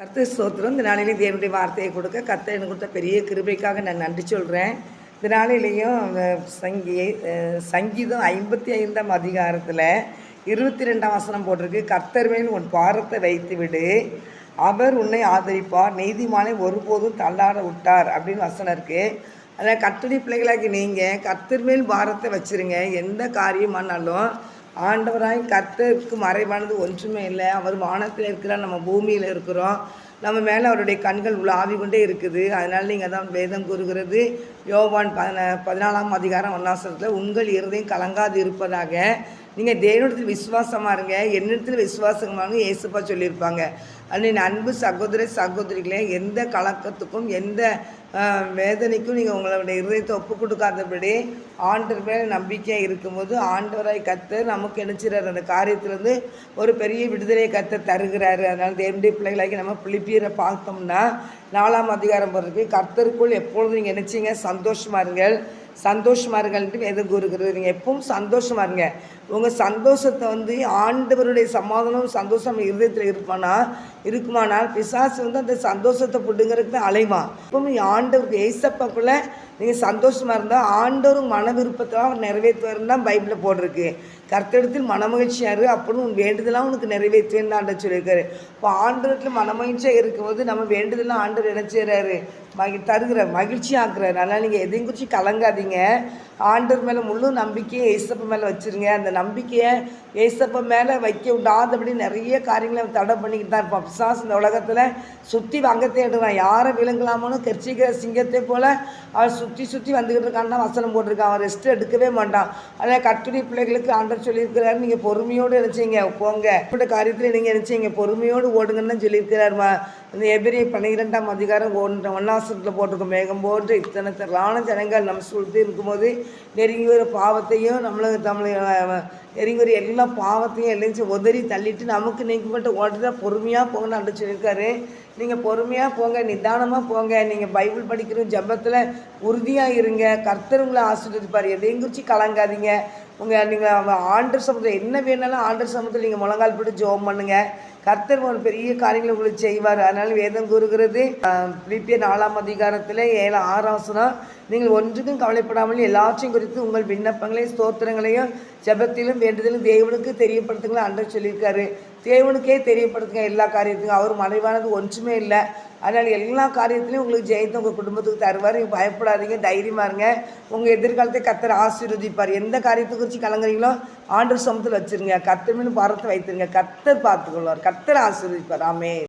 கர்த்தர் ஸ்தோத்திரம். இந்த நாளிலேயும் தேவனுடைய வார்த்தையை கொடுக்க கர்த்தர் எனக்கு கொடுத்த பெரிய கிருபைக்காக நான் நன்றி சொல்கிறேன். இந்த நாளிலேயும் சங்கீதம் 55ஆம் அதிகாரத்தில் 22ஆம் வசனம் போட்டிருக்கு. கர்த்தர் மேல் உன் பாரத்தை வைத்து விடு, அவர் உன்னை ஆதரிப்பார், நீதிமானை ஒருபோதும் தள்ளாட விட்டார் அப்படின்னு வசனம் இருக்குது. அதில் கர்த்தருடைய பிள்ளைகளாகி நீங்கள் கர்த்தர் மேல் பாரத்தை வச்சுருங்க. எந்த காரியமானாலும் ஆண்டவராய் கர்த்தருக்கு மறைவானது ஒன்றுமே இல்லை. அவர் வானத்தில் இருக்கிறார், நம்ம பூமியில் இருக்கிறோம். நம்ம மேலே அவருடைய கண்கள் உலாவி கொண்டே இருக்குது. அதனால் நீங்கள் தான் வேதம் கூறுகிறது. யோவான் 14ஆம் அதிகாரம் 1 உங்கள் இருதயம் கலங்காது இருப்பதாக. நீங்கள் தேவனிடத்தில் விசுவாசமாக இருங்க, என்னிடத்தில் விசுவாசமாக ஏசுப்பா சொல்லியிருப்பாங்க. அன்னின் அன்பு சகோதர சகோதரிகளே, எந்த கலக்கத்துக்கும் எந்த வேதனைக்கும் நீங்கள் உங்களுடைய இருதயத்தை ஒப்பு கொடுக்காதபடி ஆண்டவர் மேலே நம்பிக்கையாக இருக்கும்போது ஆண்டவராய் கர்த்தர் நமக்கு நினைச்சிறார். அந்த காரியத்திலேருந்து ஒரு பெரிய விடுதலையை கர்த்தர் தருகிறாரு. அதனால் தேவனுடைய பிள்ளைகளாக்கி நம்ம பிலிப்பியரை பார்த்தோம்னா 4ஆம் அதிகாரம் போகிறதுக்கு கர்த்தருக்குள் எப்பொழுதும் நீங்கள் நினச்சிங்க சந்தோஷமாக இருங்கள், சந்தோஷமாக இருங்கள்ட்டு வேதம் கூறுகிறது. நீங்கள் எப்பவும் சந்தோஷமாக இருங்க. உங்கள் சந்தோஷத்தை ஆண்டவருடைய சமாதானம் சந்தோஷம் இருதயத்தில் இருக்குமானால் பிசாசு அந்த சந்தோஷத்தை பிடுங்கிறதுக்கு தான் அலைவான். எப்பவும் ஆண்டவருக்கு ஏசப்பாக்குள்ளே நீங்கள் சந்தோஷமாக இருந்தால் ஆண்டவரும் மன விருப்பத்தை அவர் நிறைவேற்றுவாருன்னு தான் பைபிளில் போட்டிருக்கு. கர்த்தரிடத்தில் மனமகிழ்ச்சியாரு, அப்படின்னு உன் வேண்டுதலாம் உனக்கு நிறைவேற்றுவேன்னு ஆண்டவர் சொல்லியிருக்காரு. இப்போ ஆண்டவரத்தில் மனமகிழ்ச்சியாக இருக்கும்போது நம்ம வேண்டுதலாம் ஆண்டவர் என்ன செய்கிறாரு, தருகிறார், மகிழ்ச்சி ஆக்குறாரு. அதனால் நீங்கள் எதையும் குறித்து கலங்காதீங்க. ஆண்டவர் மேலே முழு நம்பிக்கையை ஏசப்பா மேலே வச்சுருங்க. அந்த நம்பிக்கையை ஏசப்பா மேலே வைக்க விடாதபடி நிறைய காரியங்களை தடை பண்ணிக்கிட்டு தான் இருப்பான் பிசாசு. இந்த உலகத்தில் சுற்றி வாங்க தேடுறான். யாரை விழுங்கலாமோன்னு கர்ச்சிக்கிற சிங்கத்தை போல் அவன் சுற்றி வந்துக்கிட்டு இருக்கான்னு வசனம் போட்டிருக்கான். அவன் ரெஸ்ட் எடுக்கவே மாட்டான். அதனால் கர்த்தருடைய பிள்ளைகளுக்கு ஆண்டவர் சொல்லியிருக்கிறாரு, நீங்கள் பொறுமையோடு நினச்சிங்க போங்க, இப்படி காரியத்தில் நீங்கள் நினச்சிங்க பொறுமையோடு ஓடுங்கன்னு சொல்லியிருக்கிறாருமா. இந்த எபிரேயர் 12ஆம் அதிகாரம் 1 போட்டிருக்கோம். மேகம் போன்று இத்தனை திரளான ஜனங்கள் நம்ம சுற்றி இருக்கும்போது நெருங்கி வர பாவத்தையும் நம்மளை நெருங்கி வர எல்லா பாவத்தையும் எல்லாம் உதறி தள்ளிட்டு நமக்கு நீக்கப்பட்ட ஓட்டுறத பொறுமையாக போங்கன்னு அண்டு சொல்லியிருக்காரு. நீங்கள் பொறுமையாக போங்க, நிதானமாக போங்க. நீங்கள் பைபிள் படிக்கிற ஜெபத்தில் உறுதியாக இருங்க. கர்த்தர் உங்களை ஆசீர்வதிப்பார். எதையும் குறித்து கலங்காதீங்க. நீங்கள் ஆண்டவர் சமூகத்தில் என்ன வேணாலும் ஆண்டவர் சமூகத்தில் நீங்கள் முழங்கால் போட்டு ஜெபம் பண்ணுங்கள். கர்த்தர் ஒரு பெரிய காரியங்களை உங்களுக்கு செய்வார். அதனால் வேதம் கூறுகிறது பிலிப்பியர் 4ஆம் அதிகாரத்தில் 7-6 வசனம், நீங்கள் ஒன்றுக்கும் கவலைப்படாமல் எல்லாற்றையும் குறித்து உங்கள் விண்ணப்பங்களையும் ஸ்தோத்திரங்களையும் ஜெபத்திலும் வேண்டுதலும் தேவனுக்கு தெரியப்படுத்துங்களா ஆண்டவர் சொல்லியிருக்காரு. தேவனுக்கே தெரியப்படுத்துங்க எல்லா காரியத்துக்கும். அவர் மறைவானது ஒன்றுமே இல்லை. அதனால் எல்லா காரியத்திலையும் உங்களுக்கு ஜெயத்தை உங்கள் குடும்பத்துக்கு தருவார். நீங்கள் பயப்படாதீங்க, தைரியமாக இருங்க. உங்கள் எதிர்காலத்தை கர்த்தர் ஆசீர்வதிப்பார். எந்த காரியத்தை குறித்து கலங்குறீங்களோ ஆண்டவர் சமூகத்தில் வச்சுருங்க. கர்த்தர் மீது பாரத்தை வைத்துருங்க. கர்த்தர் பார்த்துக்கொள்வார். கர்த்தர் ஆசீர்வதிப்பார். ஆமென்.